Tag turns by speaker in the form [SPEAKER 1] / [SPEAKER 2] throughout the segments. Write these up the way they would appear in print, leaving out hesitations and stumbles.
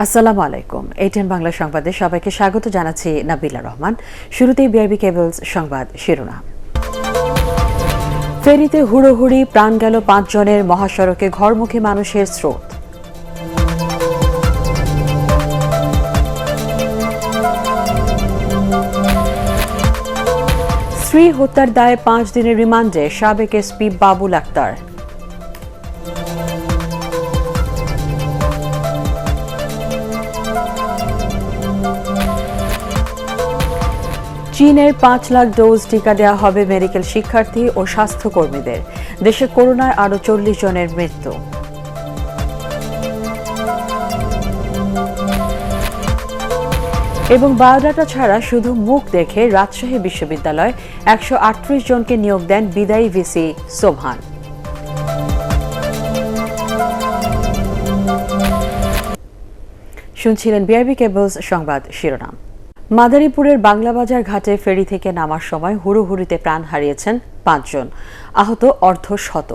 [SPEAKER 1] আসসালামু আলাইকুম। এটিএন বাংলা সংবাদে সবাইকে স্বাগত জানাচ্ছি নাবিলা রহমান। শুরুতেই বিআরবি কেবলস সংবাদ শিরোনাম। ফেরিতে হুড়োহুড়ি, প্রাণ গেল ৫ জনের, মহাসড়কে ঘরমুখী মানুষের স্রোত। স্ত্রী হত্যার দায়ে ৫ দিনের রিমান্ডে সাবেক এসপি বাবুল আক্তার। চীনের ৫ লাখ ডোজ টিকা দেওয়া হবে মেডিকেল শিক্ষার্থী ও স্বাস্থ্যকর্মীদের। দেশে করোনায় আরও ৪০ জনের মৃত্যু। এবং বায়োডাটা ছাড়া শুধু মুখ দেখে রাজশাহী বিশ্ববিদ্যালয় ১৩৮ জনকে নিয়োগ দেন বিদায়ী ভিসি সোবহান। শুনছিলেন বিআরবি কেবলস সংবাদ শিরোনাম। মাদারীপুরের বাংলাবাজার ঘাটে ফেরি থেকে নামার সময় হুড়োহুড়িতে প্রাণ হারিয়েছেন ৫ জন, আহত অর্ধশত।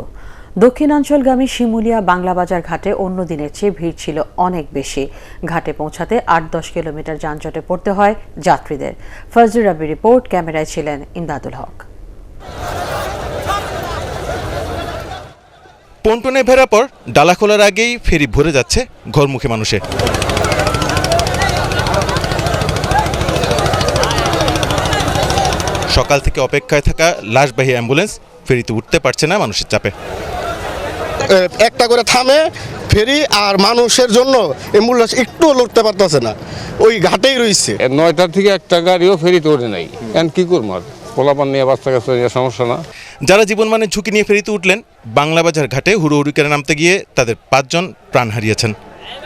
[SPEAKER 1] দক্ষিণাঞ্চলগামী শিমুলিয়া বাংলাবাজার ঘাটে অন্য দিনের চেয়ে ভিড় ছিল অনেক বেশি। ঘাটে পৌঁছাতে ৮-১০ কিলোমিটার যানজটে পড়তে হয় যাত্রীদের। ফজলুর রাব্বি রিপোর্ট, ক্যামেরায় ছিলেন ইমদাদুল হক।
[SPEAKER 2] পন্টনে ভেড়ার পর ডালা খোলার আগেই ফেরি ভরে যাচ্ছে ঘরমুখী মানুষে। সকাল থেকে অপেক্ষায় থাকা লাশবাহী অ্যাম্বুলেন্স ফেরিতে উঠতে পারছে না মানুষের চাপে।
[SPEAKER 3] একটা করে থামে ফেরি, আর মানুষের জন্য অ্যাম্বুলেন্স একটু লড়তে পারতেছে না, ওই ঘাটেই রয়েছে।
[SPEAKER 4] ৯টার থেকে একটা গাড়িও ফেরিতে ওঠে নাই। এখন কি করবো, আর পোলাপান নিয়ে বাচ্চা কাছে সমস্যা না।
[SPEAKER 2] যারা জীবনমানের ঝুঁকি নিয়ে ফেরিতে উঠলেন, বাংলাবাজার ঘাটে হুড়োহুড়ি করে নামতে গিয়ে তাদের ৫ জন প্রাণ হারিয়েছেন।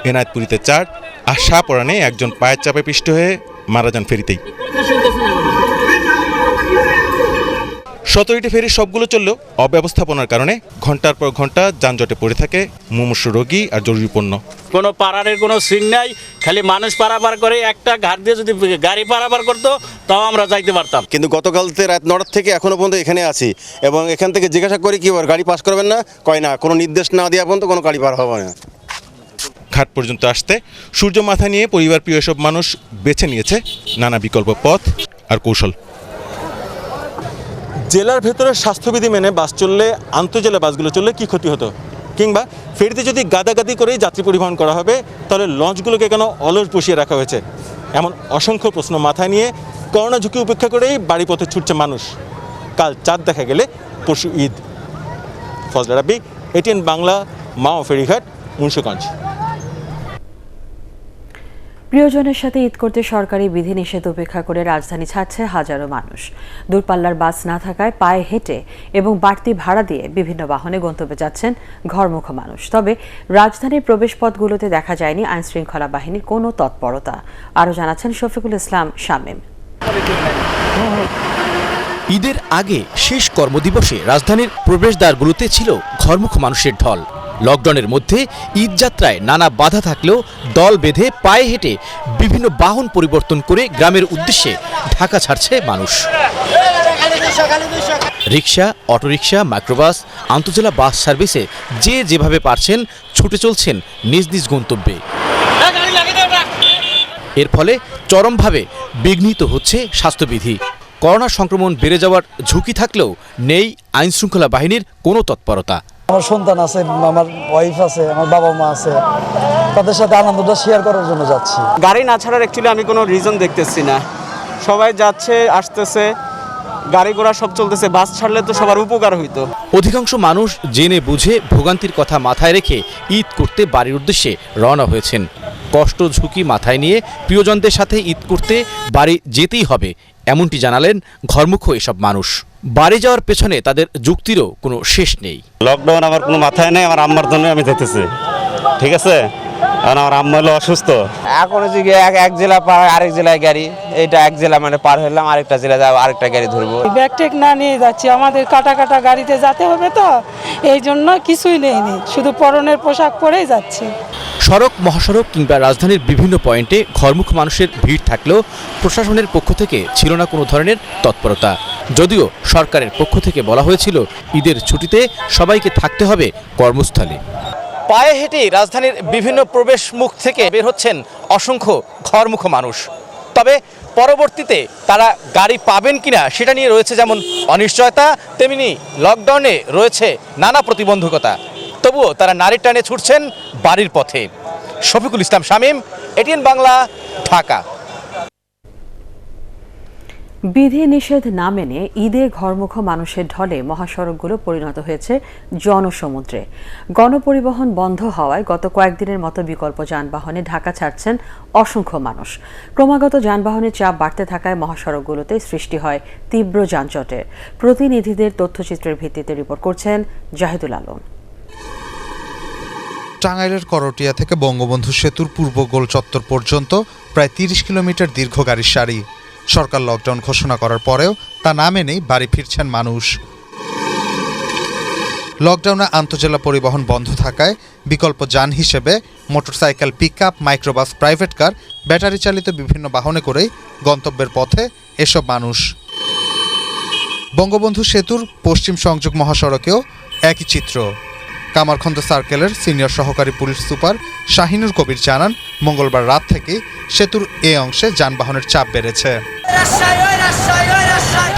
[SPEAKER 2] এনায়েতপুরীতে ৪ আর শাহপরানে ১ জন পায়ের চাপে পিষ্ট হয়ে মারা যান ফেরিতেই। ১৭টি ফেরির সবগুলো চললেও অব্যবস্থাপনার কারণে ঘন্টার পর ঘন্টা যানজটে পড়ে থাকে মুমূর্ষু রোগী আর জরুরি পণ্য।
[SPEAKER 5] কোনো পারারের কোনো সিন নাই, খালি মানুষ পারাপার করে। একটা ঘাট দিয়ে যদি গাড়ি পারাপার করতো তাও আমরা যাইতে পারতাম।
[SPEAKER 6] কিন্তু গতকালতে রাত ৯টার থেকে এখনো পর্যন্ত এখানে আছি, এবং এখান থেকে জিজ্ঞাসা করি কি গাড়ি পাস করবেন না, কয় না, কোনো নির্দেশ না দেওয়া পর্যন্ত কোনো গাড়ি পার হবে না।
[SPEAKER 2] ঘাট পর্যন্ত আসতে সূর্য মাথা নিয়ে পরিবার প্রিয় সব মানুষ বেছে নিয়েছে নানা বিকল্প পথ আর কৌশল। জেলার ভেতরে স্বাস্থ্যবিধি মেনে বাস চললে, আন্তঃজেলা বাসগুলো চললে কি ক্ষতি হতো? কিংবা ফেরিতে যদি গাদাগাদি করেই যাত্রী পরিবহন করা হবে, তাহলে লঞ্চগুলোকে কেন অলস বসিয়ে রাখা হয়েছে? এমন অসংখ্য প্রশ্ন মাথায় নিয়ে করোনা ঝুঁকি উপেক্ষা করেই বাড়ি পথে ছুটছে মানুষ। কাল চাঁদ দেখা গেলে পরশু ঈদ। ফজলুর রাব্বি, এটিএন বাংলা, মাও ফেরিঘাট, মুন্সিগঞ্জ।
[SPEAKER 1] প্রিয়জনের সাথে ঈদ করতে সরকারি বিধিনিষেধ উপেক্ষা করে রাজধানী ছাড়ছে হাজারো মানুষ। দূরপাল্লার বাস না থাকায় পায়ে হেঁটে এবং বাড়তি ভাড়া দিয়ে বিভিন্ন বাহনে গন্তব্যে যাচ্ছেন ঘরমুখ মানুষ। তবে রাজধানীর প্রবেশপথগুলোতে দেখা যায়নি আইনশৃঙ্খলা বাহিনীর কোনো তৎপরতা। আরও জানাচ্ছেন শফিকুল ইসলাম শামীম।
[SPEAKER 7] ঈদের আগে শেষ কর্মদিবসে রাজধানীর প্রবেশদ্বারগুলোতে ছিল ঘরমুখ মানুষের ঢল। লকডাউনের মধ্যে ঈদ যাত্রায় নানা বাধা থাকলেও দল বেঁধে পায়ে হেঁটে বিভিন্ন বাহন পরিবর্তন করে গ্রামের উদ্দেশ্যে ঢাকা ছাড়ছে মানুষ। রিকশা, অটোরিকশা, মাইক্রোবাস, আন্তঃজেলা বাস সার্ভিসে যে যেভাবে পারছেন ছুটে চলছেন নিজ নিজ গন্তব্যে। এর ফলে চরমভাবে বিঘ্নিত হচ্ছে স্বাস্থ্যবিধি। করোনা সংক্রমণ বেড়ে যাওয়ার ঝুঁকি থাকলেও নেই আইনশৃঙ্খলা বাহিনীর কোনো তৎপরতা।
[SPEAKER 8] আমার সন্তান আছে, আমার ওয়াইফ আছে, আমার বাবা মা আছে, তাদের সাথে আনন্দটা শেয়ার করার জন্য যাচ্ছি।
[SPEAKER 9] গাড়ি না ছাড়ার অ্যাকচুয়ালি আমি কোনো রিজন দেখতেছি না। সবাই যাচ্ছে, আসতেছে, গাড়ি ঘোড়া সব চলতেছে। বাস ছাড়লে তো সবার উপকার হইতো।
[SPEAKER 7] অধিকাংশ মানুষ জেনে বুঝে ভোগান্তির কথা মাথায় রেখে ঈদ করতে বাড়ির উদ্দেশ্যে রওনা হয়েছেন। কষ্ট ঝুঁকি মাথায় নিয়ে প্রিয়জনদের সাথে ঈদ করতে বাড়ি যেতেই হবে, এমনটি জানালেন ঘরমুখ এসব মানুষ। বাড়ি যাওয়ার পেছনে তাদের যুক্তিরও কোনো শেষ নেই।
[SPEAKER 6] লকডাউন আমার কোনো মাথায় নেই, আমার আম্মার জন্য আমি যেতেছি, ঠিক আছে? কারণ আমার আম্মা হলো অসুস্থ।
[SPEAKER 9] এখন এক জেলা পার আরেক জেলায় গাড়ি, এইটা এক জেলা মানে পার হলাম, আরেকটা জেলা যাবো, আরেকটা গাড়ি ধরবো।
[SPEAKER 10] ব্যাগ টেক না নিয়ে যাচ্ছি, আমাদের কাটা কাটা গাড়িতে যেতে হবে, তো এই জন্য কিছুই নেইনি, শুধু পরনের পোশাক পরেই যাচ্ছি।
[SPEAKER 7] সড়ক, মহাসড়ক কিংবা রাজধানীর বিভিন্ন পয়েন্টে ঘরমুখ মানুষের ভিড় থাকলেও প্রশাসনের পক্ষ থেকে ছিল না কোনো ধরনের তৎপরতা। যদিও সরকারের পক্ষ থেকে বলা হয়েছিল ঈদের ছুটিতে সবাইকে থাকতে হবে কর্মস্থলে। পায়ে হেঁটে রাজধানীর বিভিন্ন প্রবেশ মুখ থেকে বের হচ্ছেন অসংখ্য ঘরমুখো মানুষ। তবে পরবর্তীতে তারা গাড়ি পাবেন কিনা সেটা নিয়ে রয়েছে যেমন অনিশ্চয়তা, তেমনি লকডাউনে রয়েছে নানা প্রতিবন্ধকতা। তবুও তারা নারীর টানে ছুটছেন বাড়ির পথে। শফিকুল ইসলাম শামীম, এটিএন বাংলা, ঢাকা।
[SPEAKER 1] বিধি নিষেধ না মেনে ঈদে ঘরমুখো মানুষের ঢলে মহাসড়কগুলো পরিণত হয়েছে জনসমুদ্রে। গণপরিবহন বন্ধ হওয়ায় গত কয়েকদিনের মতো বিকল্প যানবাহনে ঢাকা ছাড়ছেন অসংখ্য মানুষ। ক্রমাগত যানবাহনের চাপ বাড়তে থাকায় মহাসড়কগুলোতে সৃষ্টি হয় তীব্র যানজটের। প্রতিনিধিদের তথ্যচিত্রের ভিত্তিতে রিপোর্ট করছেন জাহিদুল আলম।
[SPEAKER 11] টাঙ্গাইলের করটিয়া থেকে বঙ্গবন্ধু সেতুর পূর্ব গোল চত্বর পর্যন্ত প্রায় ৩০ কিলোমিটার দীর্ঘ গাড়ির সারি। সরকার লকডাউন ঘোষণা করার পরেও তা না মেনেই বাড়ি ফিরছেন মানুষ। লকডাউনে আন্তজেলা পরিবহন বন্ধ থাকায় বিকল্প যান হিসেবে motorcycle, pickup, microbus, private car, battery চালিত বিভিন্ন বাহনে করেই গন্তব্যের পথে এসব মানুষ। বঙ্গবন্ধু সেতুর পশ্চিম সংযোগ মহাসড়কেও একই চিত্র। কামারখন্দ সার্কেলের সিনিয়র সহকারী পুলিশ সুপার শাহিনুর কবির জানান, মঙ্গলবার রাত থেকে সেতুর এ অংশে যানবাহনের চাপ বেড়েছে।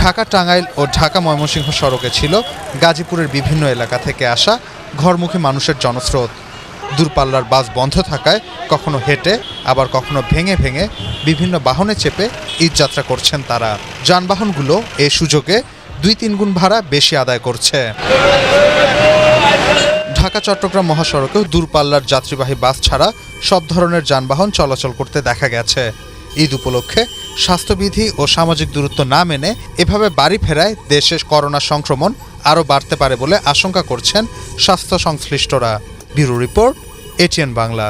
[SPEAKER 11] ঢাকা টাঙ্গাইল ও ঢাকা ময়মনসিংহ সড়কে ছিল গাজীপুরের বিভিন্ন এলাকা থেকে আসা ঘরমুখী মানুষের জনস্রোত। দূরপাল্লার বাস বন্ধ থাকায় কখনো হেঁটে আবার কখনো ভেঙে ভেঙে বিভিন্ন বাহনে চেপে ঈদযাত্রা করছেন তারা। যানবাহনগুলো এ সুযোগে ২-৩ গুণ ভাড়া বেশি আদায় করছে। ঢাকা চট্টগ্রাম মহাসড়কেও দূরপাল্লার যাত্রীবাহী বাস ছাড়া সব ধরনের যানবাহন চলাচল করতে দেখা গেছে। ঈদ উপলক্ষে স্বাস্থ্যবিধি ও সামাজিক দূরত্ব না মেনে এভাবে বাড়ি ফেরায় দেশে করোনা সংক্রমণ আরও বাড়তে পারে বলে আশঙ্কা করছেন স্বাস্থ্য সংশ্লিষ্টরা। Bureau report, ATN Bangla.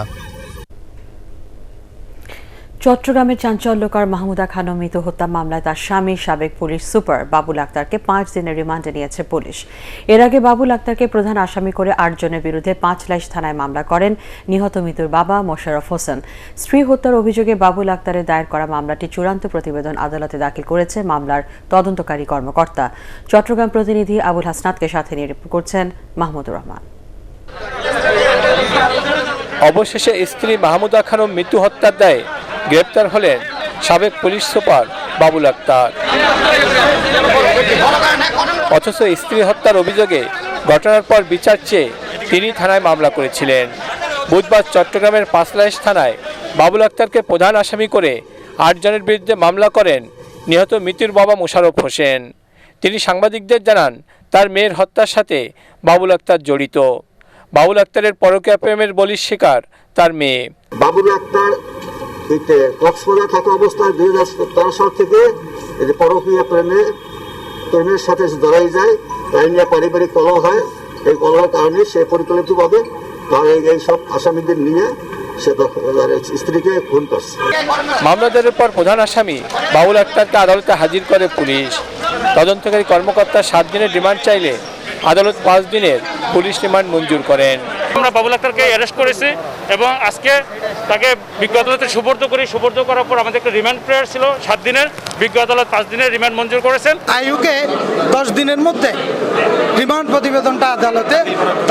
[SPEAKER 1] চট্টগ্রামের চাঞ্চল্যকর মাহমুদা খানম মৃত্যু হত্যা মামলায় তার স্বামী সাবেক পুলিশ সুপার বাবুল আক্তারকে 5 দিনের রিমান্ডে নিয়েছে পুলিশ। এর আগে বাবুল আক্তারকে প্রধান আসামি করে 8 জনের বিরুদ্ধে 5 লাইশ থানায় মামলা করেন নিহত মৃত্যুর বাবা মোশাররফ হোসেন। স্ত্রী হত্যার অভিযোগে বাবুল আক্তারের দায়ের করা মামলাটি চূড়ান্ত প্রতিবেদন আদালতে দাখিল করেছে মামলার তদন্তকারী কর্মকর্তা। চট্টগ্রাম প্রতিনিধি আবুল হাসনাতকে সাথে নিয়ে রিপোর্ট করছেন মাহমুদুর রহমান।
[SPEAKER 12] অবশেষে স্ত্রী মাহমুদা খানম মৃত্যু হত্যার দায়ে গ্রেপ্তার হলেন সাবেক পুলিশ সুপার বাবুল আক্তার। অথচ স্ত্রী হত্যার অভিযোগে ঘটনার পর বিচার চেয়ে তিনি থানায় মামলা করেছিলেন। বুধবার চট্টগ্রামের 5 লাইশ থানায় বাবুল আক্তারকে প্রধান আসামি করে 8 জনের বিরুদ্ধে মামলা করেন নিহত মৃত্যুর বাবা মোশাররফ হোসেন। তিনি সাংবাদিকদের জানান, তার মেয়ের হত্যার সাথে বাবুল আক্তার জড়িত। বাবুল আক্তারের পরকীয়া প্রেমের বলির শিকার তার মেয়ে।
[SPEAKER 13] বাবুল আক্তার কক্সবাজার থাকা অবস্থায় 2013 সাল থেকে পরকীয়া প্রেমের সাথে জড়াই যায়। তাই নিয়ে পারিবারিক কলহ হয়। এই কলহের কারণে সে পরিকল্পিতভাবে এই সব আসামিদের নিয়ে সে স্ত্রীকে খুন করছে।
[SPEAKER 12] মামলা দায়েরের পর প্রধান আসামি বাবুল আক্তারকে আদালতে হাজির করে পুলিশ। তদন্তকারী কর্মকর্তা 7 দিনের রিমান্ড চাইলে আদালত 5 দিনের পুলিশ রিমান্ড মঞ্জুর করেন।
[SPEAKER 5] আমরা বাবুল আক্তারকে অ্যারেস্ট করেছি এবং আজকে তাকে বিজ্ঞ আদালতে সুপর্দ করার পর আমাদের একটা রিমান্ড প্রেয়ার ছিল 7 দিনের। বিজ্ঞ আদালত 5 দিনের রিমান্ড মঞ্জুর করেছেন।
[SPEAKER 8] আইউকে 10 দিনের মধ্যে রিমান্ড প্রতিবেদনটা আদালতে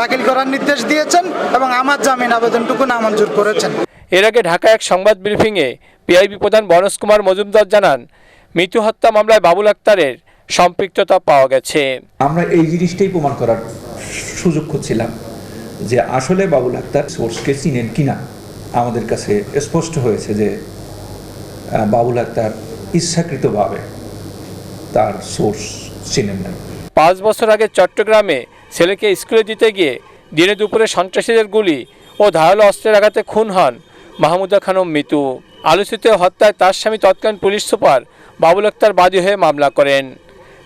[SPEAKER 8] দাখিল করার নির্দেশ দিয়েছেন এবং আমার জামিন আবেদনটুকু নামঞ্জুর করেছেন।
[SPEAKER 12] এর আগে ঢাকায় এক সংবাদ ব্রিফিংয়ে পিআইবি প্রধান বনজ কুমার মজুমদার জানান, মৃত্যু হত্যা মামলায় বাবুল আক্তারের সম্পৃক্ততা পাওয়া গেছে।
[SPEAKER 14] আমরা এই জিনিসটাই প্রমাণ করার সুযোগ খুঁজছিলাম যে আসলে বাবুল আক্তার সোর্সকে চিনেন কিনা। আমাদের কাছে স্পষ্ট হয়েছে যে বাবুল আক্তার ইচ্ছাকৃতভাবে তার সোর্স চিনেন না।
[SPEAKER 12] 5 বছর আগে চট্টগ্রামে ছেলেকে স্কুলে দিতে গিয়ে দিনে দুপুরে সন্ত্রাসীদের গুলি ও ধারালো অস্ত্রের আঘাতে খুন হন মাহমুদা খানম মৃত্যু। আলোচিত হত্যায় তার স্বামী তৎকালীন পুলিশ সুপার বাবুল আক্তার বাদী হয়ে মামলা করেন।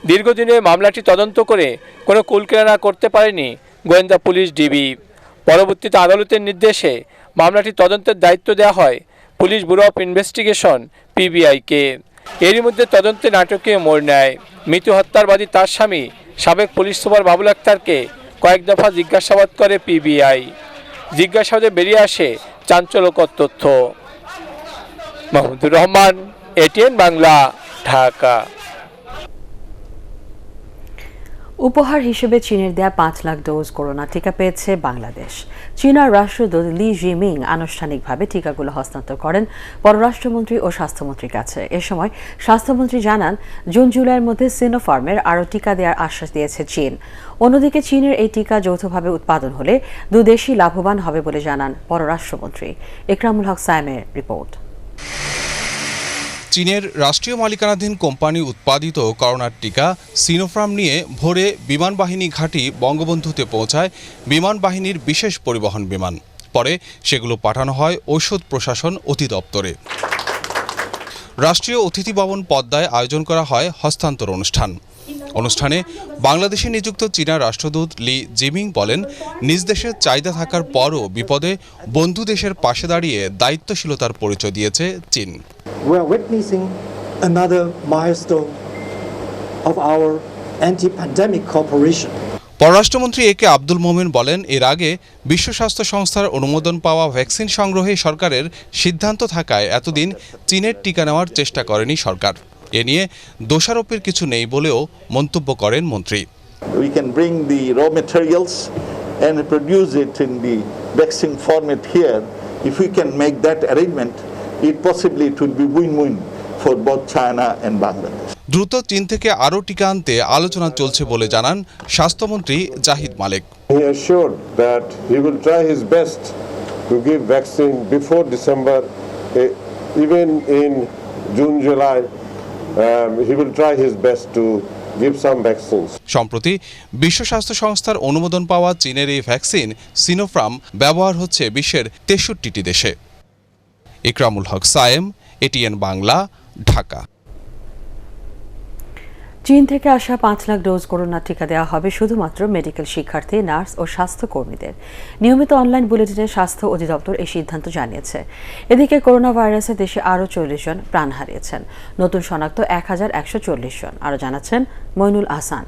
[SPEAKER 12] দীর্ঘদিনের মামলাটি তদন্ত করে কোনো কুলকিনারা করতে পারেনি গোয়েন্দা পুলিশ ডিবি। পরবর্তীতে আদালতের নির্দেশে মামলাটি তদন্তের দায়িত্ব দেওয়া হয় পুলিশ ব্যুরো অফ ইনভেস্টিগেশন পিবিআইকে। এরই মধ্যে তদন্তে নাটকীয় মোড় নেয়। মৃত্যু হত্যার বাদী তার স্বামী সাবেক পুলিশ সুপার বাবুল আক্তারকে কয়েক দফা জিজ্ঞাসাবাদ করে পিবিআই। জিজ্ঞাসাবাদে বেরিয়ে আসে চাঞ্চল্যকর তথ্য। মাহমুদুর রহমান, এটিএন বাংলা, ঢাকা।
[SPEAKER 1] উপহার হিসেবে চীনের দেয়া 5 লাখ ডোজ করোনা টিকা পেয়েছে বাংলাদেশ। চীনার রাষ্ট্রদূত লি জিমিং আনুষ্ঠানিকভাবে টিকাগুলো হস্তান্তর করেন পররাষ্ট্রমন্ত্রী ও স্বাস্থ্যমন্ত্রীর কাছে। এ সময় স্বাস্থ্যমন্ত্রী জানান, জুন-জুলাইয়ের মধ্যে সিনোফার্মের আরও টিকা দেওয়ার আশ্বাস দিয়েছে চীন। অন্যদিকে চীনের এই টিকা যৌথভাবে উৎপাদন হলে দুদেশই লাভবান হবে বলে জানান পররাষ্ট্রমন্ত্রী। ইকরামুল হক সায়েমের রিপোর্ট।
[SPEAKER 15] চীনের রাষ্ট্রীয় মালিকানাধীন কোম্পানি উৎপাদিত করোনার টিকা সিনোফার্ম নিয়ে ভোরে বিমান বাহিনী ঘাঁটি বঙ্গবন্ধুতে পৌঁছায় বিমান বাহিনীর বিশেষ পরিবহন বিমান। পরে সেগুলো পাঠানো হয় ঔষধ প্রশাসন অধিদপ্তরে। রাষ্ট্রীয় অতিথি ভবন পদ্মায় আয়োজন করা হয় হস্তান্তর অনুষ্ঠানে বাংলাদেশে নিযুক্ত চীনা রাষ্ট্রদূত লি জিমিং বলেন, নিজ দেশের চাহিদা থাকার পরও বিপদে বন্ধু দেশের পাশে দাঁড়িয়ে দায়িত্বশীলতার পরিচয় দিয়েছে চীন।
[SPEAKER 16] We are witnessing another milestone of our anti-pandemic cooperation.
[SPEAKER 15] পররাষ্ট্রমন্ত্রী একে আব্দুল মোমেন বলেন, এর আগে বিশ্ব স্বাস্থ্য সংস্থার অনুমোদন পাওয়া ভ্যাকসিন সংগ্রহে সরকারের সিদ্ধান্ত থাকায় এতদিন চীনের টিকা নেওয়ার চেষ্টা করেনি সরকার। এ নিয়ে দোষারোপের কিছু নেই বলেও মন্তব্য করেন মন্ত্রী।
[SPEAKER 17] We can bring the raw materials and produce it in the vaccine format here. If we can make that arrangement, it will be win-win for both China and Bangladesh.
[SPEAKER 15] দ্রুত চীন থেকে আরও টিকা আনতে আলোচনা চলছে বলে জানান স্বাস্থ্যমন্ত্রী জাহিদ মালেক।
[SPEAKER 18] He assured that he will try his best to give vaccine before December, even in June, July. He will try his best to give some vaccines.
[SPEAKER 15] সম্প্রতি বিশ্ব স্বাস্থ্য সংস্থার অনুমোদন পাওয়া চীনের এই ভ্যাকসিন সিনোফার্ম ব্যবহার হচ্ছে বিশ্বের 63টি দেশে। ইকরামুল হক সায়েম, এটিএন বাংলা, ঢাকা।
[SPEAKER 1] চীন থেকে আসা 5 লাখ ডোজ করোনা টিকা দেওয়া হবে শুধুমাত্র মেডিকেল শিক্ষার্থী, নার্স ও স্বাস্থ্যকর্মীদের। নিয়মিত অনলাইন বুলেটিনে স্বাস্থ্য অধিদপ্তর এই সিদ্ধান্ত জানিয়েছে। এদিকে করোনা ভাইরাসে দেশে আরও 40 জন প্রাণ হারিয়েছেন। নতুন শনাক্ত 1140 জন। আরও জানাচ্ছেন মইনুল আহসান।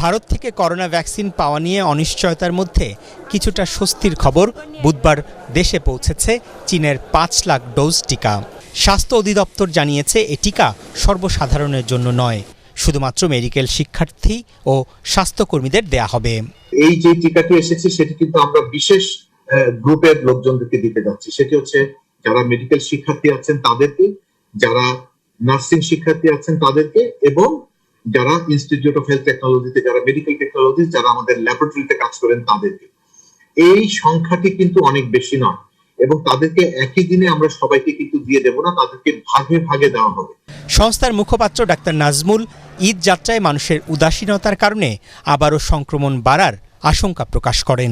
[SPEAKER 19] ভারত থেকে করোনা ভ্যাকসিন পাওয়া নিয়ে অনিশ্চয়তার মধ্যে কিছুটা স্বস্তির খবর বুধবার দেশে পৌঁছেছে চীনের 5 লাখ ডোজ টিকা। স্বাস্থ্য অধিদপ্তর জানিয়েছে এই টিকা সর্বসাধারণের জন্য নয়, শুধুমাত্র মেডিকেল শিক্ষার্থী ও স্বাস্থ্যকর্মীদের দেয়া হবে।
[SPEAKER 20] এই যে টিকাটি এসেছে সেটি কিন্তু আমরা বিশেষ গ্রুপের লোকজনদেরকে দিতে যাচ্ছি। সেটি হচ্ছে যারা মেডিকেল শিক্ষার্থী আছেন তাদেরকে, যারা নার্সিং শিক্ষার্থী আছেন তাদেরকে, এবং যারা ইনস্টিটিউট অফ হেলথ টেকনোলজিতে যারা মেডিকেল টেকনোলজি যারা আমাদের ল্যাবরেটরিতে কাজ করেন তাদেরকে। এই সংখ্যাটি কিন্তু অনেক বেশি নয় এবং তাদেরকে একই দিনে আমরা সবাইকে কিন্তু দিয়ে দেব না, তাদেরকে ভাগে ভাগে দেওয়া হবে।
[SPEAKER 19] সংস্থার মুখপাত্র ডাক্তার নাজমুল ঈদ যাত্রায় মানুষের উদাসীনতার কারণে আবারও সংক্রমণ বাড়ার আশঙ্কা প্রকাশ করেন।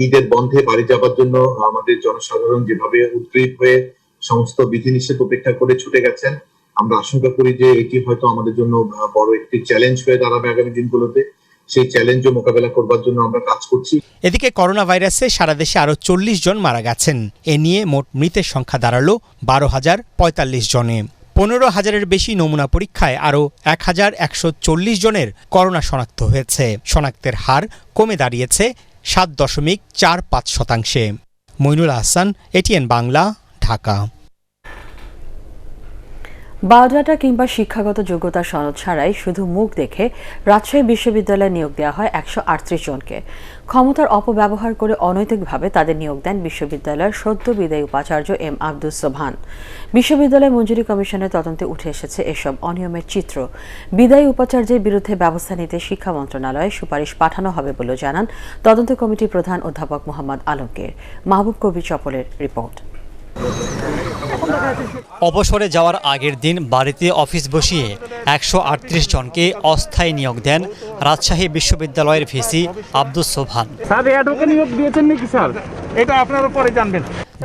[SPEAKER 20] ঈদের বন্ধে বাড়ি যাবার জন্য আমাদের জনসাধারণ যেভাবে উদ্গ্রীব হয়ে সমস্ত বিধিনিষেধ উপেক্ষা করে ছুটে গেছেন, আমরা আশঙ্কা করি যে এটি হয়তো আমাদের জন্য বড় একটি চ্যালেঞ্জ হয়ে দাঁড়াবে আগামী দিনগুলোতে। সেই চ্যালেঞ্জও মোকাবেলা করবার জন্য আমরা কাজ করছি।
[SPEAKER 19] এদিকে করোনা ভাইরাসে সারা দেশে আরও 40 জন মারা গেছেন। এ নিয়ে মোট মৃতের সংখ্যা দাঁড়ালো 12,045 জনে। 15,000-এর বেশি নমুনা পরীক্ষায় আরও 1,140 জনের করোনা শনাক্ত হয়েছে। শনাক্তের হার কমে দাঁড়িয়েছে 7.45%। মইনুল আহসান, এটিএন বাংলা, ঢাকা।
[SPEAKER 1] বায়োডাটা কিংবা শিক্ষাগত যোগ্যতা সনদ ছাড়াই শুধু মুখ দেখে রাজশাহী বিশ্ববিদ্যালয়ে নিয়োগ দেওয়া হয় 138 জনকে। ক্ষমতার অপব্যবহার করে অনৈতিকভাবে তাদের নিয়োগ দেন বিশ্ববিদ্যালয়ের সদ্য বিদায়ী উপাচার্য এম আব্দুস সোবহান। বিশ্ববিদ্যালয় মঞ্জুরি কমিশনের তদন্তে উঠে এসেছে এসব অনিয়মের চিত্র। বিদায়ী উপাচার্যের বিরুদ্ধে ব্যবস্থা নিতে শিক্ষা মন্ত্রণালয়ে সুপারিশ পাঠানো হবে বলে জানান তদন্ত কমিটির প্রধান অধ্যাপক মোহাম্মদ আলমগীর। মাহবুব কবির চপলের রিপোর্ট।
[SPEAKER 21] অবসরে যাওয়ার আগের দিন বাড়িতে অফিস বসিয়ে 138 জনকে অস্থায়ী নিয়োগ দেন রাজশাহী বিশ্ববিদ্যালয়ের ভিসি আব্দুস সোবহান।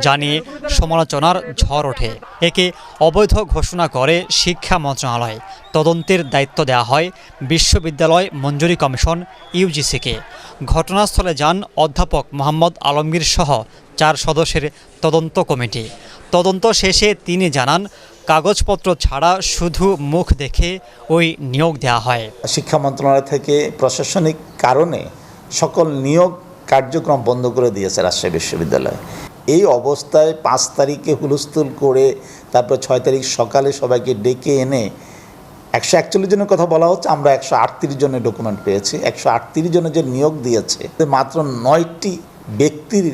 [SPEAKER 21] জানিয়ে সমালোচনার ঝড় ওঠে। একে অবৈধ ঘোষণা করে শিক্ষা মন্ত্রণালয়। তদন্তের দায়িত্ব দেওয়া হয় বিশ্ববিদ্যালয় মঞ্জুরি কমিশন ইউজিসিকে। ঘটনাস্থলে যান অধ্যাপক মোহাম্মদ আলমগীর সহ 4 সদস্যের তদন্ত কমিটি। তদন্ত শেষে তিনি জানান, কাগজপত্র ছাড়া শুধু মুখ দেখে ওই নিয়োগ দেওয়া হয়।
[SPEAKER 22] শিক্ষা মন্ত্রণালয় থেকে প্রশাসনিক কারণে সকল নিয়োগ কার্যক্রম বন্ধ করে দিয়েছে রাজশাহী বিশ্ববিদ্যালয়। এই অবস্থায় 5 তারিখে হুলস্থুল করে তারপর 6 তারিখ সকালে সবাইকে ডেকে এনে 141 জনের কথা বলা হচ্ছে, আমরা 138 জনের ডকুমেন্ট পেয়েছি। 138 জনের যে নিয়োগ দিয়েছে মাত্র 9টি ব্যক্তির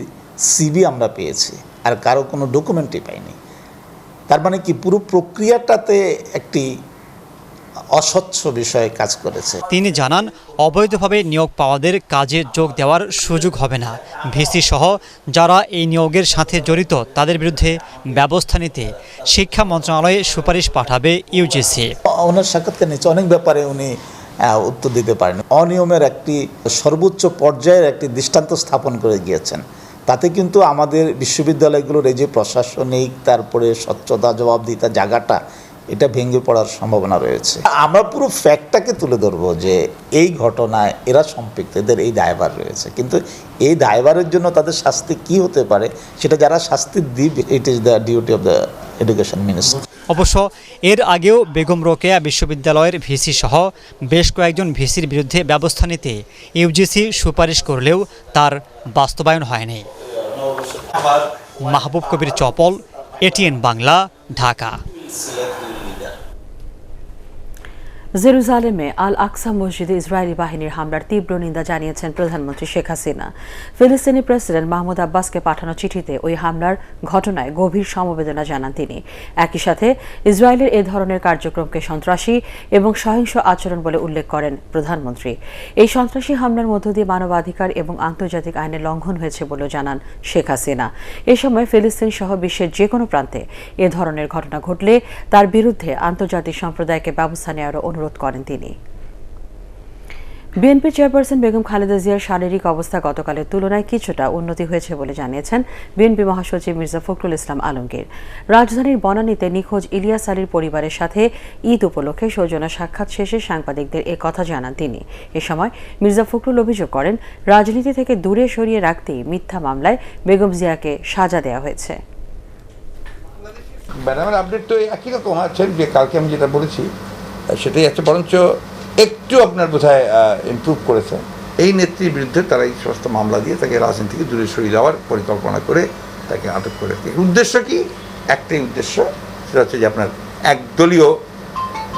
[SPEAKER 22] সিভি আমরা পেয়েছি, আর কারো কোনো ডকুমেন্টই পাইনি। তার মানে কি পুরো প্রক্রিয়াটাতে একটি অস্বচ্ছ বিষয়ে কাজ করেছে।
[SPEAKER 21] তিনি জানান, অবৈধভাবে নিয়োগ পাওয়াদের কাজে যোগ দেওয়ার সুযোগ হবে না। ভিসি সহ যারা এই নিয়োগের সাথে জড়িত তাদের বিরুদ্ধে ব্যবস্থা নিতে শিক্ষা মন্ত্রণালয়ে সুপারিশ পাঠাবে ইউজিসি।
[SPEAKER 22] ওনার সাক্ষাৎকার নিচ্ছে, অনেক ব্যাপারে উনি উত্তর দিতে পারেন। অনিয়মের একটি সর্বোচ্চ পর্যায়ের একটি দৃষ্টান্ত স্থাপন করে গিয়েছেন। তাতে কিন্তু আমাদের বিশ্ববিদ্যালয়গুলোর এই যে প্রশাসনিক, তারপরে স্বচ্ছতা, জবাবদিহিতার জায়গাটা, এটা ভেঙে পড়ার সম্ভাবনা রয়েছে। আমরা পুরো ফ্যাক্টটাকে তুলে ধরবো যে এই ঘটনায় এরা সম্পৃক্ত, এদের এই দায়ভার রয়েছে, কিন্তু এই দায়ভারের জন্য তাদের শাস্তি কি হতে পারে সেটা যারা শাস্তি দিবে, it is the duty of the education minister.
[SPEAKER 21] অবশ্য এর আগেও বেগম রোকেয়া বিশ্ববিদ্যালয়ের ভিসি সহ বেশ কয়েকজন ভিসির বিরুদ্ধে ব্যবস্থা নিতে ইউজিসি সুপারিশ করলেও তার বাস্তবায়ন হয়নি। মাহবুব কবির চপল, এটিএন বাংলা, ঢাকা।
[SPEAKER 1] জেরুজালেমে আল আকসা মসজিদে ইসরায়েলি বাহিনীর হামলার তীব্র নিন্দা জানিয়েছেন প্রধানমন্ত্রী শেখ হাসিনা। ফিলিস্তিনি প্রেসিডেন্ট মাহমুদ আব্বাসকে পাঠানো চিঠিতে ওই হামলার ঘটনায় গভীর সমবেদনা জানান তিনি। একই সাথে ইসরায়েলের এ ধরনের কার্যক্রমকে সন্ত্রাসী এবং সহিংস আচরণ বলে উল্লেখ করেন প্রধানমন্ত্রী। এই সন্ত্রাসী হামলার মধ্য দিয়ে মানবাধিকার এবং আন্তর্জাতিক আইনের লঙ্ঘন হয়েছে বলেও জানান শেখ হাসিনা। এ সময় ফিলিস্তিন সহ বিশ্বের যে কোনো প্রান্তে এ ধরনের ঘটনা ঘটলে তার বিরুদ্ধে আন্তর্জাতিক সম্প্রদায়কে ব্যবস্থা নেওয়ার অনুরোধ করেন তিনি। বিএনপি চেয়ারপারসন বেগম খালেদা জিয়ার শারীরিক অবস্থা গতকালের তুলনায় কিছুটা উন্নতি হয়েছে বলে জানিয়েছেন বিএনপি মহাসচিব মির্জা ফখরুল ইসলাম আলমগীর। রাজধানীর বনানীতে নিখোঁজ ইলিয়াস আলীর পরিবারের সাথে ঈদ উপলক্ষে সৌজন্য সাক্ষাৎ শেষে সাংবাদিকদের এ কথা জানান তিনি। এ সময় মির্জা ফখরুল অভিযোগ করেন, রাজনীতি থেকে দূরে সরিয়ে রাখতেই মিথ্যা মামলায় বেগম জিয়াকে সাজা দেওয়া হয়েছে।
[SPEAKER 3] ম্যাডামের আপডেট তো একই রকম আছে, যে কালকে আমি যেটা বলেছি সেটাই আছে, বরঞ্চ একটু আপনার বোধহয় ইমপ্রুভ করেছে। এই নেত্রীর বিরুদ্ধে তারা এই সমস্ত মামলা দিয়ে তাকে রাজনীতি থেকে দূরে সরিয়ে দেওয়ার পরিকল্পনা করে তাকে আটক করে। উদ্দেশ্য কি? একটাই উদ্দেশ্য, সেটা হচ্ছে যে আপনার একদলীয়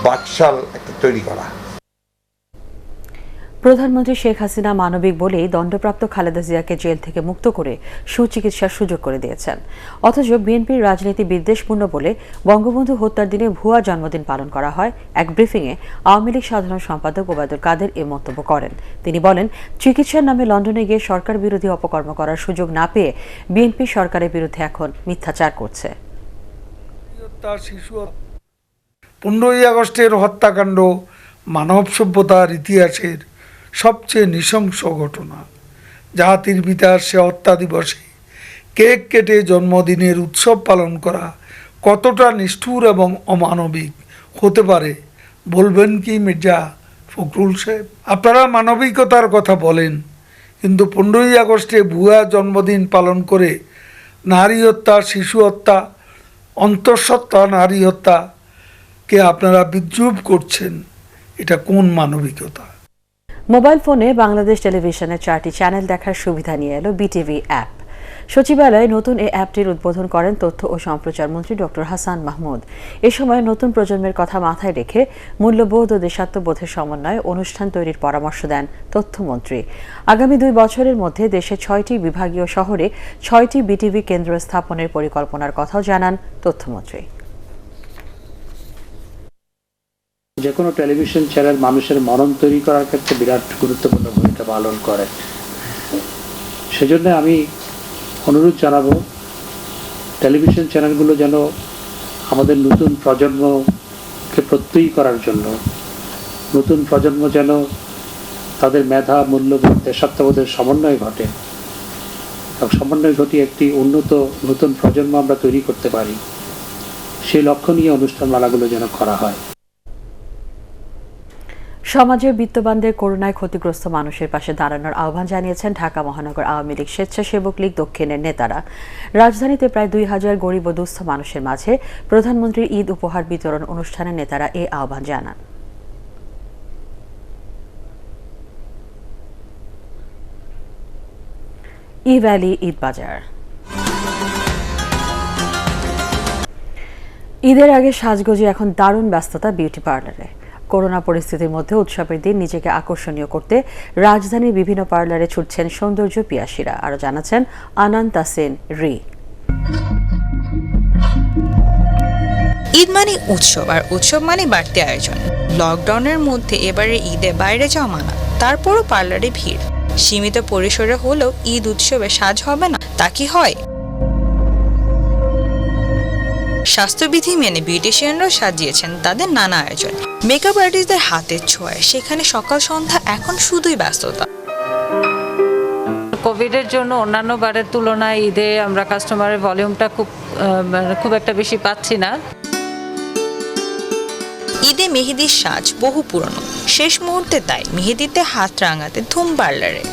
[SPEAKER 3] বাকশাল একটা তৈরি করা।
[SPEAKER 1] প্রধানমন্ত্রী শেখ হাসিনা মানবিক বলেই দণ্ডপ্রাপ্ত খালেদা জিয়াকে জেল থেকে মুক্ত করে সুচিকিৎসার সুযোগ করে দিয়েছেন। অথচ বিএনপির রাজনীতি বিদ্বেষপূর্ণ বলে বঙ্গবন্ধু হত্যার দিনে ভুয়া জন্মদিন পালন করা হয়। এক ব্রিফিংয়ে আওয়ামী লীগ সাধারণ সম্পাদক ওবায়দুল কাদের এ মন্তব্য করেন। তিনি বলেন, চিকিৎসার নামে লন্ডনে গিয়ে সরকার বিরোধী অপকর্ম করার সুযোগ না পেয়ে বিএনপি সরকারের বিরুদ্ধে এখন মিথ্যাচার করছে।
[SPEAKER 4] 15ই আগস্টের হত্যাকাণ্ড মানব সভ্যতার ইতিহাসের সবচেয়ে নৃশংস ঘটনা। জাতির পিতার সে হত্যা দিবসে কেক কেটে জন্মদিনের উৎসব পালন করা কতটা নিষ্ঠুর এবং অমানবিক হতে পারে বলবেন কি মির্জা ফখরুল সাহেব? আপনারা মানবিকতার কথা বলেন, কিন্তু 15ই আগস্টে ভুয়া জন্মদিন পালন করে নারী হত্যা, শিশু হত্যা, অন্তঃসত্ত্বা নারী হত্যাকে আপনারা বিদ্রুপ করছেন। এটা কোন মানবিকতা?
[SPEAKER 1] মোবাইল ফোনে বাংলাদেশ টেলিভিশনের 4টি চ্যানেল দেখার সুবিধা নিয়ে এলো বিটিভি অ্যাপ। সচিবালয়ে নতুন এই অ্যাপটির উদ্বোধন করেন তথ্য ও সম্প্রচার মন্ত্রী ডক্টর হাসান মাহমুদ। এ সময় নতুন প্রজন্মের কথা মাথায় রেখে মূল্যবোধ ও দেশাত্মবোধের সমন্বয়ে অনুষ্ঠান তৈরির পরামর্শ দেন তথ্যমন্ত্রী। আগামী 2 বছরের মধ্যে দেশে 6টি বিভাগীয় শহরে 6টি বিটিভি কেন্দ্র স্থাপনের পরিকল্পনার কথাও জানান তথ্যমন্ত্রী।
[SPEAKER 23] যে কোনো টেলিভিশন চ্যানেল মানুষের মনন তৈরি করার ক্ষেত্রে বিরাট গুরুত্বপূর্ণ ভূমিকা পালন করে। সেজন্য আমি অনুরোধ জানাবো টেলিভিশন চ্যানেলগুলো যেন আমাদের নতুন প্রজন্মকে প্রত্যয়ী করার জন্য, নতুন প্রজন্ম যেন তাদের মেধা, মূল্যবোধ, দেশাত্মবোধের সমন্বয় ঘটে এবং সমন্বয় ঘটিয়ে একটি উন্নত নতুন প্রজন্ম আমরা তৈরি করতে পারি, সেই লক্ষ্য নিয়ে অনুষ্ঠানমালাগুলো যেন করা হয়।
[SPEAKER 1] সমাজের বিত্তবানদের করোনায় ক্ষতিগ্রস্ত মানুষের পাশে দাঁড়ানোর আহ্বান জানিয়েছেন ঢাকা মহানগর আওয়ামী লীগ স্বেচ্ছাসেবক লীগ দক্ষিণের নেতারা। রাজধানীতে প্রায় 2000 গরিব ও দুস্থ মানুষের মাঝে প্রধানমন্ত্রীর ঈদ উপহার বিতরণ অনুষ্ঠানে নেতারা এ আহ্বান জানান। ই ভ্যালি ঈদ বাজার। ঈদের আগে সাজগোজে এখন দারুণ ব্যস্ততা বিউটি পার্লারে। করোনা পরিস্থিতির মধ্যে উৎসবের দিন নিজেকে আকর্ষণীয় করতে রাজধানীর বিভিন্ন পার্লারে ছুটছেন সৌন্দর্য পিয়াসীরা। আরও জানাচ্ছেন আনান তাসিন রি।
[SPEAKER 2] ঈদ মানে উৎসব, আর উৎসব মানে বাড়তি আয়োজন। লকডাউনের মধ্যে এবারে ঈদে বাইরে যাওয়া মানা, তারপরও পার্লারে ভিড়। সীমিত পরিসরে হলেও ঈদ উৎসবে সাজ হবে না, তা কি হয়? স্বাস্থ্যবিধি মেনে বিউটিশিয়ানরাও সাজিয়েছেন তাদের নানা আয়োজন। মেকআপ আর্টিস্টদের হাতের ছোঁয়ায় সেখানে সকাল সন্ধ্যা এখন শুধুই ব্যস্ততা।
[SPEAKER 6] কোভিডের জন্য অন্যান্য বারের তুলনায় ঈদে আমরা কাস্টমারের ভলিউমটা খুব একটা বেশি পাচ্ছি না।
[SPEAKER 2] ঈদে মেহেদির সাজ বহু পুরনো, শেষ মুহূর্তে তাই মেহেদিতে হাত রাঙাতে ধুম পার্লারে।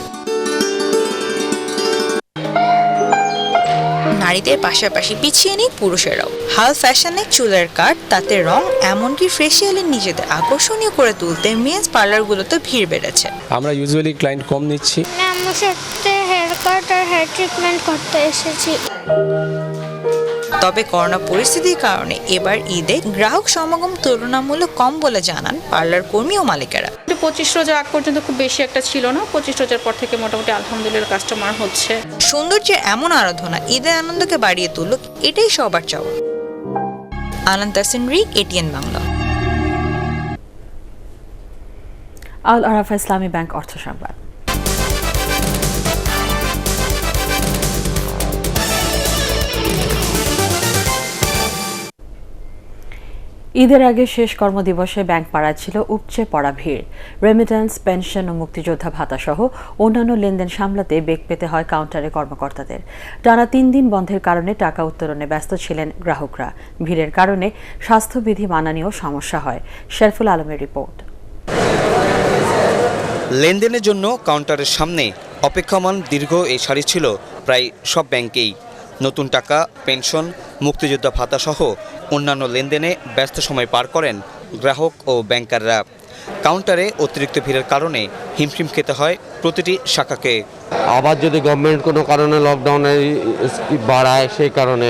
[SPEAKER 2] নারীদের পাশাপাশি পিছিয়ে নেই পুরুষেরাও। হাল ফ্যাশনে চুলের কাট, তাতে রং, এমনকি ফেসিয়ালে নিজেদের আকর্ষণীয় করে তুলতে মেন্স পার্লারগুলোতে ভিড় বেড়েছে।
[SPEAKER 9] আমরা ইউজুয়ালি ক্লায়েন্ট কম নিচ্ছি।
[SPEAKER 24] আমার সাথে হেয়ার কাট আর হেয়ার ট্রিটমেন্ট করতে এসেছি।
[SPEAKER 2] তবে করোনা পরিস্থিতির কারণে এবার ঈদে গ্রাহক সমাগম তুলনামূলক কম বলে জানান পার্লার কর্মী ও মালিকেরা।
[SPEAKER 25] 25 রোজা আগ পর্যন্ত খুব বেশি একটা ছিল না, 25 রোজার পর থেকে মোটামুটি আলহামদুলিল্লাহ কাস্টমার হচ্ছে।
[SPEAKER 2] সৌন্দর্যের এমন আরাধনা ঈদের আনন্দকে বাড়িয়ে তুলল, এটাই সবার চাওয়া। আনান তাসিন রি, এটিএন বাংলা।
[SPEAKER 1] আল আরাফা ইসলামী ব্যাংক অর্থ সংবাদ। ঈদের আগে শেষ কর্মদিবসে ব্যাংক পাড়ায় ছিল উপচে পড়া ভিড়। রেমিট্যান্স, পেনশন ও মুক্তিযোদ্ধা ভাতা সহ অন্যান্য লেনদেন সামলাতে বেগ পেতে হয় কাউন্টারে কর্মকর্তাদের। টানা 3 দিন বন্ধের কারণে টাকা উত্তোলনে ব্যস্ত ছিলেন গ্রাহকরা। ভিড়ের কারণে স্বাস্থ্যবিধি মানা নিয়েও সমস্যা হয়। শেরফুল আলমের রিপোর্ট।
[SPEAKER 26] লেনদেনের জন্য কাউন্টারের সামনে অপেক্ষমান দীর্ঘ এই সারি ছিল প্রায় সব ব্যাংকেই। নতুন টাকা, পেনশন, মুক্তিযোদ্ধা ভাতা সহ অন্যান্য লেনদেনে ব্যস্ত সময় পার করেন গ্রাহক ও ব্যাংকাররা। কাউন্টারে অতিরিক্ত ভিড়ের কারণে হিমশিম খেতে হয় প্রতিটি শাখাকে।
[SPEAKER 27] আবার যদি গভর্নমেন্ট কোনো কারণে লকডাউনে বাড়ায়, সেই কারণে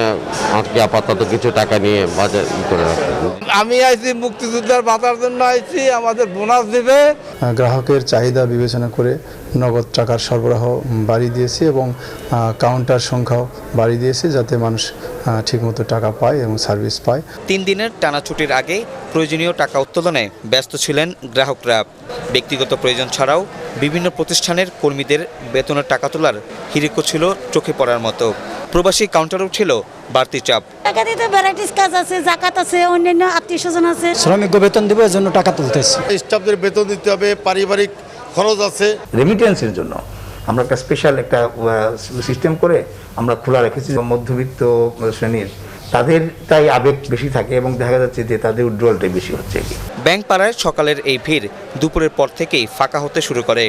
[SPEAKER 27] আজকে আপাতত কিছু টাকা নিয়ে বাজার করে রাখতে।
[SPEAKER 28] আমি আইছি মুক্তিযোদ্ধার ভাতার জন্য আইছি, আমাদের বোনাস দেবে।
[SPEAKER 29] গ্রাহকের চাহিদা বিবেচনা করে নগদ টাকার সরবরাহ বাড়িয়ে দিয়েছি এবং কাউন্টার সংখ্যাও বাড়িয়ে দিয়েছি, যাতে মানুষ ঠিকমতো টাকা পায় এবং সার্ভিস পায়।
[SPEAKER 26] 3 দিনের টানা ছুটির আগে প্রয়োজনীয় টাকা উত্তোলনে ব্যস্ত ছিলেন গ্রাহকরা। ব্যক্তিগত প্রয়োজন ছাড়াও বিভিন্ন প্রতিষ্ঠানের কর্মীদের বেতনের টাকা তোলার হিড়িকও ছিল চোখে পড়ার মতো। প্রবাসী কাউন্টারও ছিল বাড়তি চাপ।
[SPEAKER 30] টাকা দিতে ভ্যারাইটিস কাজ আছে, জাকাত আছে, অন্যান্য আত্মীয়স্বজন আছে।
[SPEAKER 29] শ্রমিক বেতন দেবো, এর জন্য টাকা তুলতেছি।
[SPEAKER 28] স্টাফদের বেতন দিতে হবে, পারিবারিক খরচ আছে।
[SPEAKER 31] রেমিটেন্সের জন্য আমরা একটা স্পেশাল একটা সিস্টেম করে আমরা খোলা রেখেছি। মধ্যবিত্ত শ্রেণীর তাদের তাই আবেগ বেশি থাকে এবং দেখা যাচ্ছে যে তাদের উইথড্রলটাই বেশি হচ্ছে।
[SPEAKER 26] ব্যাংক পাড়ায় সকালের এই ভিড় দুপুরের পর থেকেই ফাঁকা হতে শুরু করে।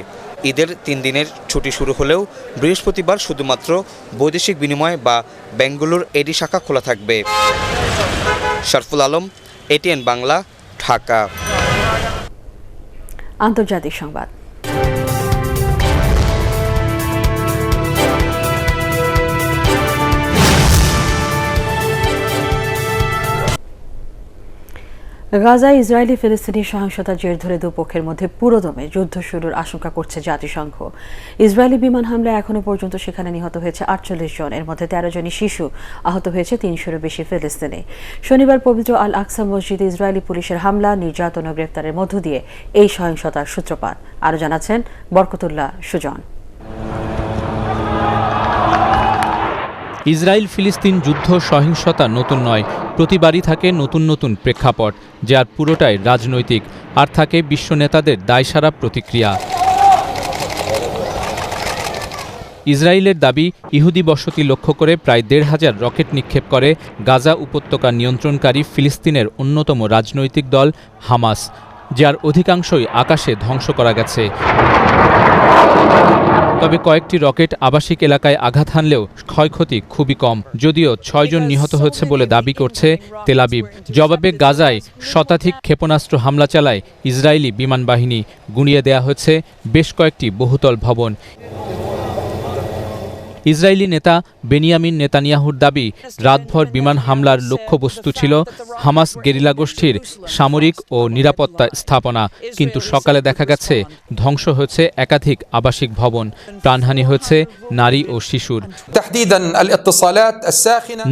[SPEAKER 26] ঈদের 3 দিনের ছুটি শুরু হলেও বৃহস্পতিবার শুধুমাত্র বৈদেশিক বিনিময় বা ব্যাংকগুলোর এডি শাখা খোলা থাকবে। শরফুল আলম, এটিএন বাংলা, ঢাকা।
[SPEAKER 1] আন্তর্জাতিক সংবাদ। গাজায় ইসরায়েলি ফিলিস্তিনি সহিংসতার জের ধরে দুপক্ষের মধ্যে পুরোদমে যুদ্ধ শুরুর আশঙ্কা করছে জাতিসংঘ। ইসরায়েলি বিমান হামলায় এখনো পর্যন্ত সেখানে নিহত হয়েছে 48 জন, এর মধ্যে 13 জনই শিশু। আহত হয়েছে 300-এরও বেশি ফিলিস্তিনি। শনিবার পবিত্র আল আকসা মসজিদে ইসরায়েলি পুলিশের হামলা, নির্যাতন ও গ্রেফতারের মধ্য দিয়ে এই সহিংসতার সূত্রপাত। আরও জানাচ্ছেন বরকতুল্লাহ সুজন।
[SPEAKER 7] ইসরায়েল ফিলিস্তিন যুদ্ধ সহিংসতা নতুন নয়, প্রতিবারই থাকে নতুন নতুন প্রেক্ষাপট, যার পুরোটাই রাজনৈতিক, আর থাকে বিশ্ব নেতাদের দায়সারা প্রতিক্রিয়া। ইসরায়েলের দাবি, ইহুদি বসতি লক্ষ্য করে প্রায় 1,500 রকেট নিক্ষেপ করে গাজা উপত্যকা নিয়ন্ত্রণকারী ফিলিস্তিনের অন্যতম রাজনৈতিক দল হামাস, যার অধিকাংশই আকাশে ধ্বংস করা গেছে। তবে কয়েকটি রকেট আবাসিক এলাকায় আঘাত হানলেও ক্ষয়ক্ষতি খুবই কম, যদিও 6 জন নিহত হয়েছে বলে দাবি করছে তেল আবিব। জবাবে গাজায় শতাধিক ক্ষেপণাস্ত্র হামলা চালায় ইসরায়েলি বিমান বাহিনী। গুঁড়িয়ে দেয়া হয়েছে বেশ কয়েকটি বহুতল ভবন। ইসরায়েলি নেতা বেনিয়ামিন নেতানিয়াহুর দাবি, রাতভর বিমান হামলার লক্ষ্যবস্তু ছিল হামাস গেরিলা গোষ্ঠীর সামরিক ও নিরাপত্তা স্থাপনা, কিন্তু সকালে দেখা গেছে ধ্বংস হয়েছে একাধিক আবাসিক ভবন, প্রাণহানি হয়েছে নারী ও শিশুর।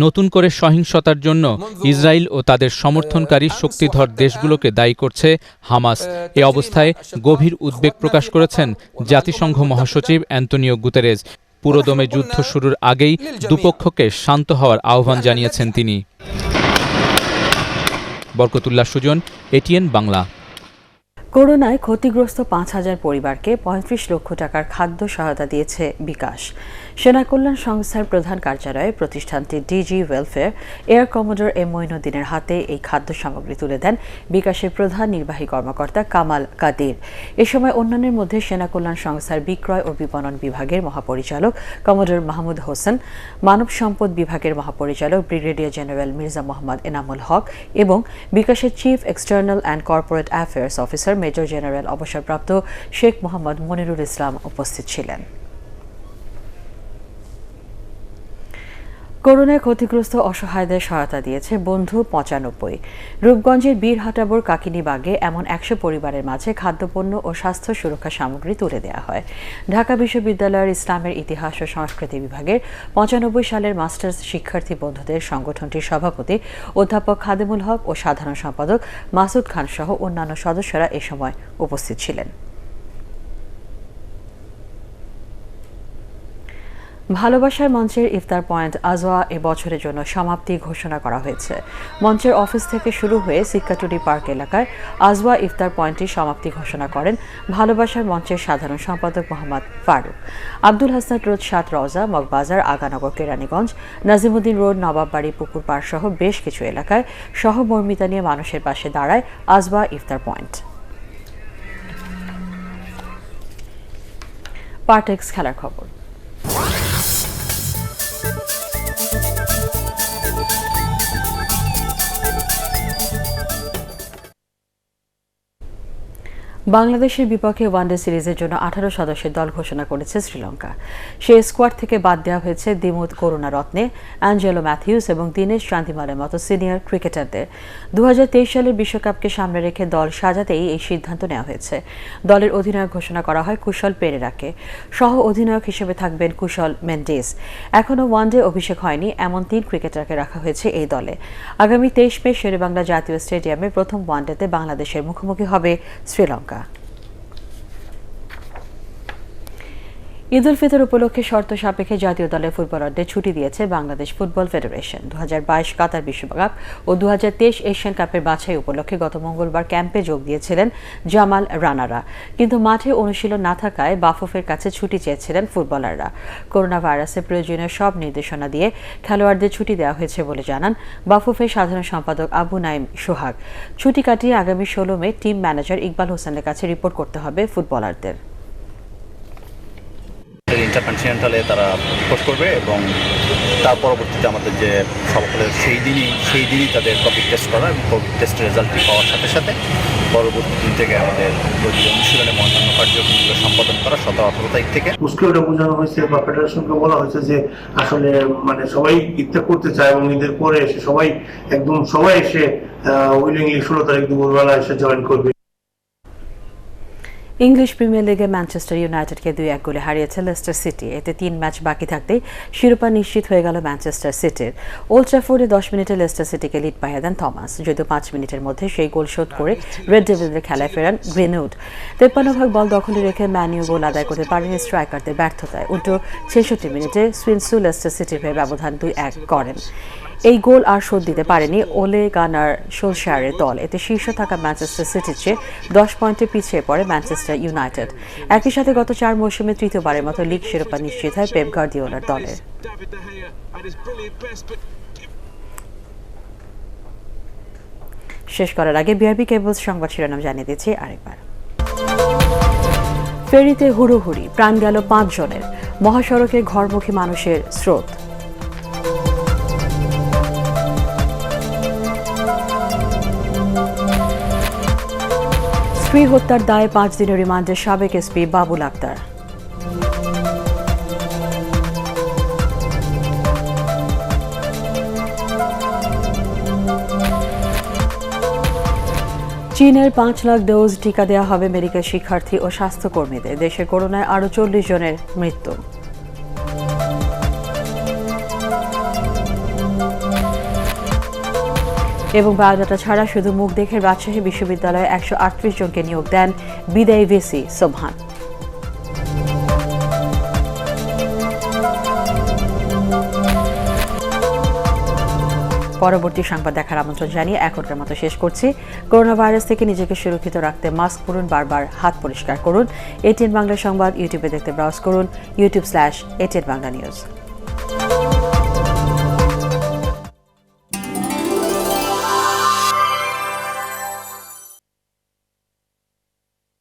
[SPEAKER 7] নতুন করে সহিংসতার জন্য ইসরায়েল ও তাদের সমর্থনকারী শক্তিধর দেশগুলোকে দায়ী করছে হামাস। এ অবস্থায় গভীর উদ্বেগ প্রকাশ করেছেন জাতিসংঘ মহাসচিব অ্যান্তোনিও গুতেরেস। পুরোদমে যুদ্ধ শুরুর আগেই দুপক্ষকে শান্ত হওয়ার আহ্বান জানিয়েছেন তিনি। বরকতুল্লাহ সুজন, এটিএন বাংলা।
[SPEAKER 1] করোনায় ক্ষতিগ্রস্ত ৫,০০০ পরিবারকে ৩৫ লক্ষ টাকার খাদ্য সহায়তা দিয়েছে বিকাশ। সেনা কল্যাণ সংস্থার প্রধান কার্যালয়ে প্রতিষ্ঠানটির DG welfare air commodore M মঈনুদ্দিনের হাতে এই খাদ্য সামগ্রী তুলে দেন বিকাশের প্রধান নির্বাহী কর্মকর্তা কামাল কাদির। এ সময় অন্যান্যের মধ্যে সেনা কল্যাণ সংস্থার বিক্রয় ও বিপণন বিভাগের মহাপরিচালক কমোডর মাহমুদ হোসেন, মানব সম্পদ বিভাগের মহাপরিচালক ব্রিগেডিয়ার জেনারেল মির্জা মোহাম্মদ এনামুল হক এবং বিকাশের chief external and corporate affairs officer major general অবসরপ্রাপ্ত শেখ মোহাম্মদ মনিরুল ইসলাম উপস্থিত ছিলেন। করোনায় ক্ষতিগ্রস্ত অসহায়দের সহায়তা দিয়েছে বন্ধু ৯৫। রূপগঞ্জের বীরহাটাবোর কাকিনীবাগে এমন ১০০ পরিবারের মাঝে খাদ্যপণ্য ও স্বাস্থ্য সুরক্ষা সামগ্রী তুলে দেওয়া হয়। ঢাকা বিশ্ববিদ্যালয়ের ইসলামের ইতিহাস ও সংস্কৃতি বিভাগের ৯৫ সালের মাস্টার্স শিক্ষার্থী বন্ধুদের সংগঠনটির সভাপতি অধ্যাপক খাদেমুল হক ও সাধারণ সম্পাদক মাসুদ খান সহ অন্যান্য সদস্যরা এ সময় উপস্থিত ছিলেন। ভালোবাসার মঞ্চের ইফতার পয়েন্ট আজওয়া এ বছরের জন্য সমাপ্তি ঘোষণা করা হয়েছে। মঞ্চের অফিস থেকে শুরু হয়ে সিকাটুরি পার্ক এলাকায় আজওয়া ইফতার পয়েন্টটির সমাপ্তি ঘোষণা করেন ভালোবাসার মঞ্চের সাধারণ সম্পাদক মোহাম্মদ ফারুক। আব্দুল হাসনাত রোড, ৭ রওজা, মগবাজার, আগানগর, কেরানীগঞ্জ, নাজিমুদ্দিন রোড, নবাববাড়ি, পুকুর পাড় সহ বেশ কিছু এলাকায় সহমর্মিতা নিয়ে মানুষের পাশে দাঁড়ায় আজওয়া ইফতার পয়েন্ট। পার্টেক্স খেলার খবর। বাংলাদেশের বিপক্ষে ওয়ানডে সিরিজের জন্য ১৮ সদস্যের দল ঘোষণা করেছে শ্রীলঙ্কা। সেই স্কোয়াড থেকে বাদ দেওয়া হয়েছে দিমুথ করুণারত্নে, অ্যাঞ্জেলো ম্যাথিউস এবং দীনেশ চান্দিমালের মতো সিনিয়র ক্রিকেটারদের। ২০২৩ সালের বিশ্বকাপকে সামনে রেখে দল সাজাতেই এই সিদ্ধান্ত নেওয়া হয়েছে। দলের অধিনায়ক ঘোষণা করা হয় কুশল পেরেরাকে। সহ অধিনায়ক হিসেবে থাকবেন কুশল মেন্ডেস। এখনও ওয়ানডে অভিষেক হয়নি এমন ৩ ক্রিকেটারকে রাখা হয়েছে এই দলে। আগামী ২৩ মে শেরেবাংলা জাতীয় স্টেডিয়ামে প্রথম ওয়ানডেতে বাংলাদেশের মুখোমুখি হবে শ্রীলঙ্কা। ঈদ উল ফিতর উপলক্ষে শর্ত সাপেক্ষে জাতীয় দলের ফুটবলারদের ছুটি দিয়েছে বাংলাদেশ ফুটবল ফেডারেশন। ২০২২ কাতার বিশ্বকাপ ও ২০২৩ এশিয়ান কাপের বাছাই উপলক্ষে গত মঙ্গলবার ক্যাম্পে যোগ দিয়েছিলেন জামাল রানারা, কিন্তু মাঠে অনুশীলন না থাকায় বাফুফের কাছে ছুটি চেয়েছিলেন ফুটবলাররা। করোনা ভাইরাসে প্রয়োজনীয় সব নির্দেশনা দিয়ে খেলোয়াড়দের ছুটি দেওয়া হয়েছে বলে জানান বাফুফের সাধারণ সম্পাদক আবু নাইম সোহাগ। ছুটি কাটিয়ে আগামী ১৬ মে টিম ম্যানেজার ইকবাল হোসেনের কাছে রিপোর্ট করতে হবে ফুটবলারদের।
[SPEAKER 5] ইন্টারকন্টিনেন্টালে তারা পোস্ট করবে এবং তার পরবর্তীতে আমাদের যে সকলের সেই দিনই তাদের কোভিড টেস্ট করা এবং কোভিড টেস্টের রেজাল্টটি পাওয়ার সাথে সাথে পরবর্তী দিন থেকে আমাদের অনুশীলনে অন্যান্য কার্যক্রমগুলো সম্পাদন করা ১৭-১৮ তারিখ থেকে।
[SPEAKER 8] মুশকিলটা বোঝানো হয়েছে বা ফেডারেশনকে বলা হয়েছে যে আসলে মানে সবাই ঈদটা করতে চায় এবং ঈদের পরে এসে সবাই এসে উইলিংলি ১৬ তারিখ দুপুরবেলা এসে জয়েন করবে।
[SPEAKER 1] ইংলিশ প্রিমিয়ার লিগে ম্যানচেস্টার ইউনাইটেডকে ২-১ গোলে হারিয়েছে লেস্টার সিটি। এতে ৩ ম্যাচ বাকি থাকতেই শিরোপা নিশ্চিত হয়ে গেল ম্যানচেস্টার সিটির। ওল্ড ট্র্যাফোর্ডে ১০ মিনিটে লেস্টার সিটিকে লিড পাইয়ে দেন থমাস, যদিও ৫ মিনিটের মধ্যে সেই গোল শোধ করে রেড ডেভিলদের খেলায় ফেরান গ্রিনউড। ৫৩ বল দখলে রেখে ম্যানিউ গোল আদায় করতে পারেনি স্ট্রাইকারদের ব্যর্থতায়। উল্টো ৬৬ মিনিটে সুইনসু লেস্টার সিটির হয়ে ব্যবধান ২-১ করেন। এই গোল আর শোধ দিতে পারেনি ওলে গানার সোলশায়ারের দল। এতে শীর্ষ থাকা ম্যানচেস্টার সিটির চেয়ে ১০ পয়েন্টে পিছিয়ে পড়ে ম্যানচেস্টার ইউনাইটেড। একই সাথে গত ৪ মৌসুমে তৃতীয়বারের মতো লিগ শিরোপা নিশ্চিত হয় পেপ গার্দিওলার দলের। শেষ করার আগে বিআরবি কেবলস সংবাদ শিরোনাম জানিয়ে দিচ্ছি আরেকবার। ফেরিতে হুড়োহুড়ি, প্রাণ গেল ৫ জনের। মহাসড়কে ঘরমুখী মানুষের স্রোত। স্ত্রী হত্যার দায়ে ৫ দিনের রিমান্ডে সাবেক এসপি বাবুল আক্তার। চীনের 5 লাখ ডোজ টিকা দেওয়া হবে মেডিকেল শিক্ষার্থী ও স্বাস্থ্যকর্মীদের। দেশে করোনায় আরও 40 জনের মৃত্যু। এবং বায়োডাটা ছাড়া শুধু মুখ দেখে রাজশাহী বিশ্ববিদ্যালয়ে 138 জনকে নিয়োগ দেন বিদায়ী ভিসি সোবহান। পরবর্তী সংবাদ দেখার আমন্ত্রণ জানিয়ে এখনকার মতো শেষ করছি। করোনা ভাইরাস থেকে নিজেকে সুরক্ষিত রাখতে মাস্ক পরুন, বারবার হাত পরিষ্কার করুন। এটিএন বাংলা সংবাদ ইউটিউবে দেখতে ব্রাউজ করুন youtube/ATN Bangla News।